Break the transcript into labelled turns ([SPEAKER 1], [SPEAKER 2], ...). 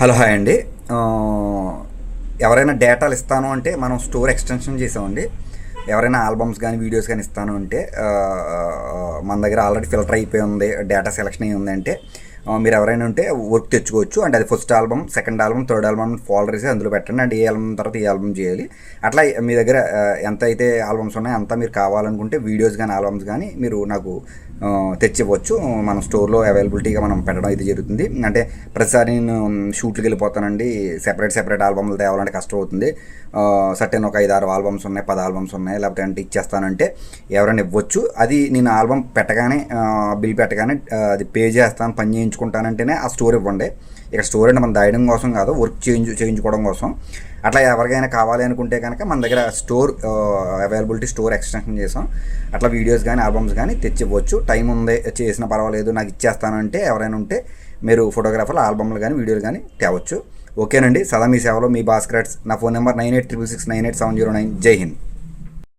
[SPEAKER 1] Hello hi అండి. ఎవరైనా డేటాలు ఇస్తాను అంటే మనం స్టోర్ ఎక్స్టెన్షన్ చేసామండి. ఎవరైనా ఆల్బమ్స్ కానీ వీడియోస్ కానీ ఇస్తాను అంటే మన దగ్గర ఆల్రెడీ ఫిల్టర్ అయిపోయి ఉంది, డేటా సెలెక్షన్ అయ్యి ఉంది అంటే మీరు ఎవరైనా ఉంటే వర్క్ తెచ్చుకోవచ్చు. అంటే అది first album, second album, third album folder వేసి అందులో పెట్టండి. అండ్ ఏ ఆల్బమ్ తర్వాత ఏ ఆల్బమ్ చేయాలి. అట్లా మీ దగ్గర ఎంత అయితే ఆల్బమ్స్ ఉన్నాయో అంతా మీరు కావాలనుకుంటే వీడియోస్ కానీ ఆల్బమ్స్ కానీ మీరు నాకు తెచ్చివ్వచ్చు. మన స్టోర్లో అవైలబిలిటీగా మనం పెట్టడం ఇది జరుగుతుంది. అంటే ప్రతిసారి నేను షూట్కి వెళ్ళిపోతానండి, సెపరేట్ ఆల్బమ్లు తేవాలంటే కష్టం అవుతుంది. సర్టెన్ ఒక 5-6 ఆల్బమ్స్ ఉన్నాయి, 10 ఆల్బమ్స్ ఉన్నాయి, లేకపోతే అంటే ఇచ్చేస్తానంటే ఎవరైనా ఇవ్వచ్చు. అది నేను ఆల్బమ్ పెట్టగానే బిల్ పెట్టగానే అది పే చేస్తాను, పని చేయించుకుంటానంటేనే ఆ స్టోర్ ఇవ్వండి. ఇక్కడ స్టోర్ అంటే మనం దాయడం కోసం కాదు, వర్క్ చేయించుకోవడం కోసం. అట్లా ఎవరికైనా కావాలి అనుకుంటే కనుక మన దగ్గర స్టోర్ అవైలబిలిటీ స్టోర్ ఎక్స్టెన్షన్ చేసాం. అట్లా వీడియోస్ కానీ ఆల్బమ్స్ కానీ తెచ్చివ్వచ్చు. టైం ఉంది, చేసినా పర్వాలేదు, నాకు ఇచ్చేస్తానంటే ఎవరైనా ఉంటే మీరు ఫోటోగ్రాఫర్లు ఆల్బమ్లు కానీ వీడియోలు కానీ తేవచ్చు. ఓకేనండి. సదా మీ సేవలో మీ భాస్కర్. నా ఫోన్ నెంబర్ 9866698709. జై హింద్.